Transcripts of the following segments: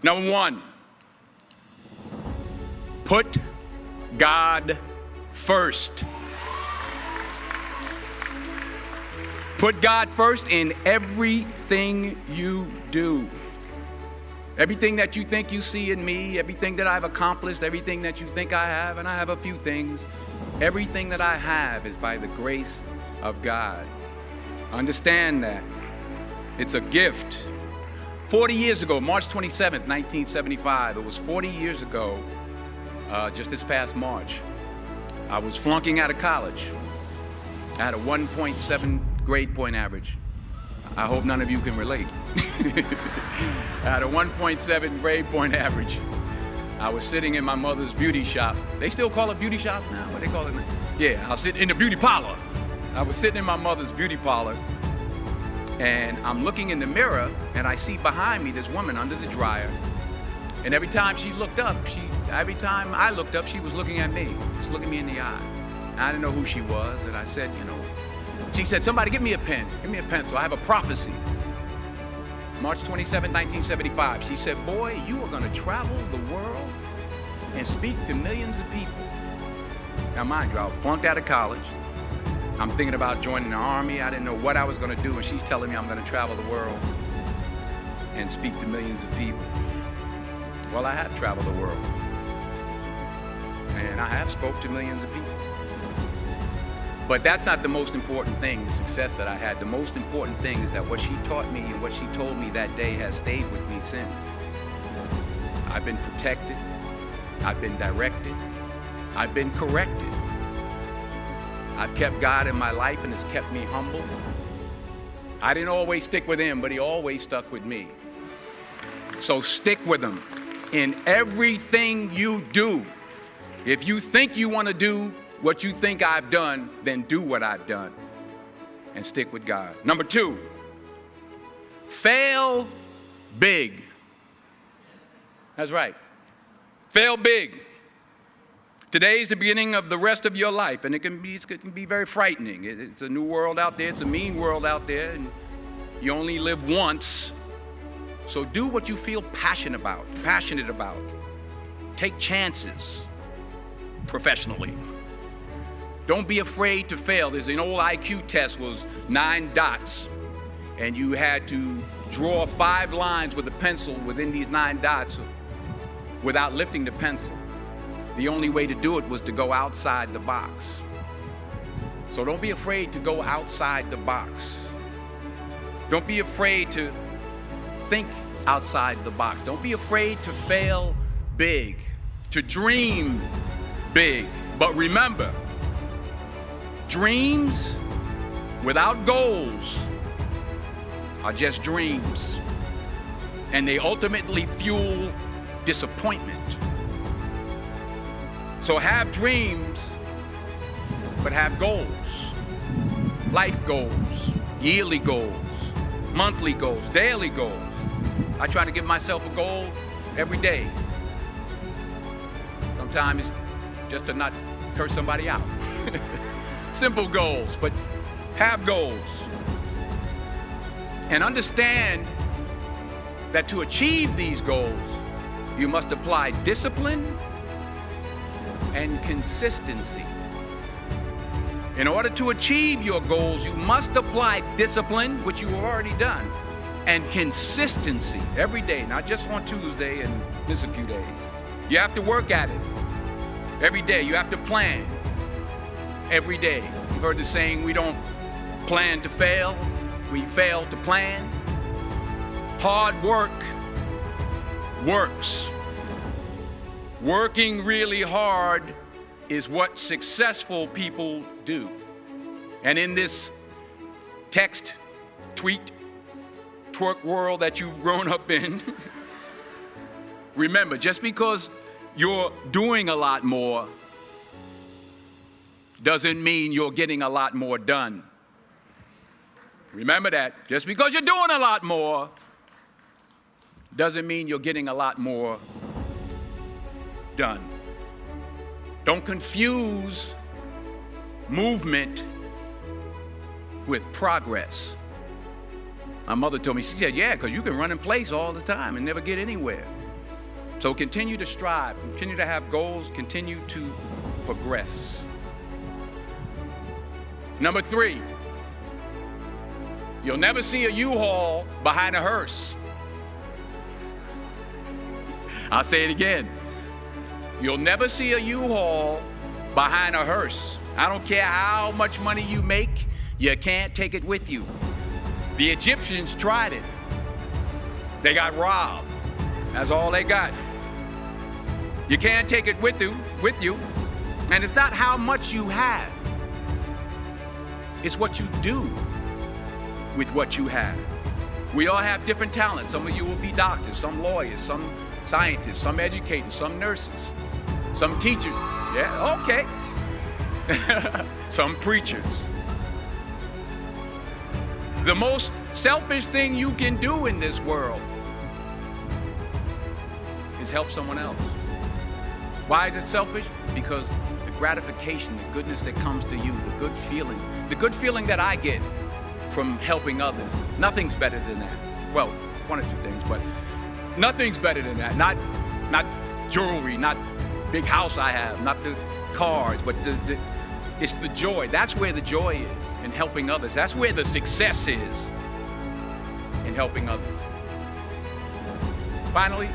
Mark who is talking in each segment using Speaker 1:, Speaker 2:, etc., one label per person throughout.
Speaker 1: Number one, put God first. Put God first in everything you do. Everything that you think you see in me, everything that I've accomplished, everything that you think I have, and I have a few things, everything that I have is by the grace of God. Understand that. It's a gift. 40 years ago, March 27th, 1975, it was 40 years ago, just this past March, I was flunking out of college. I had a 1.7 grade point average. I hope none of you can relate. I had a 1.7 grade point average. I was sitting in my mother's beauty shop. They still call it beauty shop now? What they call it now? Yeah, I was sitting in the beauty parlor. I was sitting in my mother's beauty parlor, and I'm looking in the mirror, and I see behind me this woman under the dryer. And every time she looked up, every time I looked up, she was looking at me, just looking me in the eye. And I didn't know who she was, and I said, she said, "Somebody give me a pen, give me a pencil, I have a prophecy." March 27, 1975, she said, "Boy, you are gonna travel the world and speak to millions of people." Now mind you, I was flunked out of college. I'm thinking about joining the army. I didn't know what I was gonna do, and she's telling me I'm gonna travel the world and speak to millions of people. Well, I have traveled the world, and I have spoke to millions of people. But that's not the most important thing, the success that I had. The most important thing is that what she taught me and what she told me that day has stayed with me since. I've been protected, I've been directed, I've been corrected. I've kept God in my life, and it's kept me humble. I didn't always stick with him, but he always stuck with me. So stick with him in everything you do. If you think you want to do what you think I've done, then do what I've done and stick with God. Number two, fail big. That's right. Fail big. Today is the beginning of the rest of your life, and it can be very frightening. It's a new world out there. It's a mean world out there, and you only live once. So do what you feel passionate about. Take chances professionally. Don't be afraid to fail. There's an old IQ test, was 9 dots, and you had to draw 5 lines with a pencil within these 9 dots without lifting the pencil. The only way to do it was to go outside the box. So don't be afraid to go outside the box. Don't be afraid to think outside the box. Don't be afraid to fail big, to dream big. But remember, dreams without goals are just dreams, and they ultimately fuel disappointment. So have dreams, but have goals. Life goals, yearly goals, monthly goals, daily goals. I try to give myself a goal every day. Sometimes it's just to not curse somebody out. Simple goals, but have goals. And understand that to achieve these goals, you must apply discipline and consistency. In order to achieve your goals, you must apply discipline, which you have already done, and consistency every day, not just on Tuesday and miss a few days. You have to work at it every day. You have to plan every day. You've heard the saying, we don't plan to fail, we fail to plan. Hard work works. Working really hard is what successful people do. And in this text, tweet, twerk world that you've grown up in, remember, just because you're doing a lot more doesn't mean you're getting a lot more done. Remember that. Just because you're doing a lot more doesn't mean you're getting a lot more done. Don't confuse movement with progress. My mother told me, she said, yeah, because you can run in place all the time and never get anywhere. So continue to strive, continue to have goals, continue to progress. Number 3, you'll never see a U-Haul behind a hearse. I'll say it again. You'll never see a U-Haul behind a hearse. I don't care how much money you make, you can't take it with you. The Egyptians tried it. They got robbed. That's all they got. You can't take it with you. And it's not how much you have. It's what you do with what you have. We all have different talents. Some of you will be doctors, some lawyers, some scientists, some educators, some nurses, some teachers. Yeah, okay. Some preachers. The most selfish thing you can do in this world is help someone else. Why is it selfish? Because the gratification, the goodness that comes to you, the good feeling that I get from helping others, nothing's better than that. Well, one or two things, but nothing's better than that. Not jewelry, not big house I have, not the cars, but it's the joy. That's where the joy is, in helping others. That's where the success is, in helping others. Finally,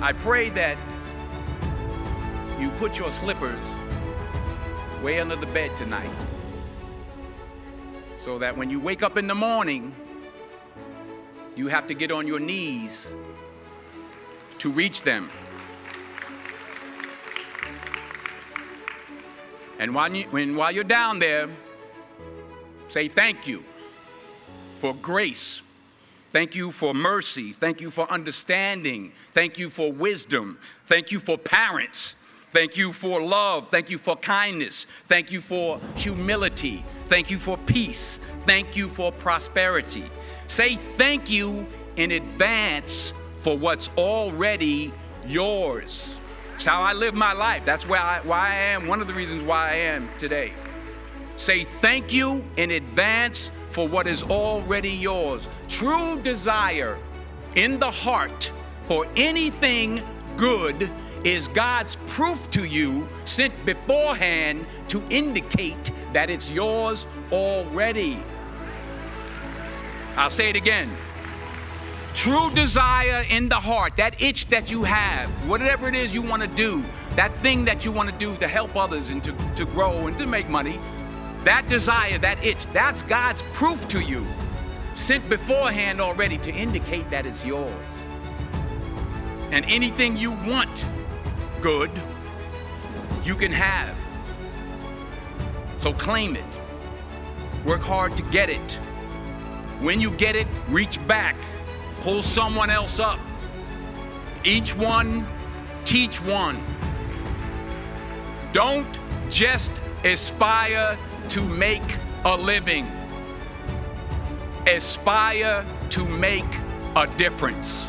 Speaker 1: I pray that you put your slippers way under the bed tonight, so that when you wake up in the morning, you have to get on your knees to reach them. And while you're down there, say thank you for grace. Thank you for mercy. Thank you for understanding. Thank you for wisdom. Thank you for parents. Thank you for love. Thank you for kindness. Thank you for humility. Thank you for peace. Thank you for prosperity. Say thank you in advance for what's already yours. It's how I live my life. That's why I am, one of the reasons why I am today. Say thank you in advance for what is already yours. True desire in the heart for anything good is God's proof to you, sent beforehand to indicate that it's yours already. I'll say it again. True desire in the heart, that itch that you have, whatever it is you want to do, that thing that you want to do to help others and to grow and to make money, that desire, that itch, that's God's proof to you, sent beforehand already to indicate that it's yours. And anything you want good, you can have. So claim it. Work hard to get it. When you get it, reach back. Pull someone else up. Each one, teach one. Don't just aspire to make a living. Aspire to make a difference.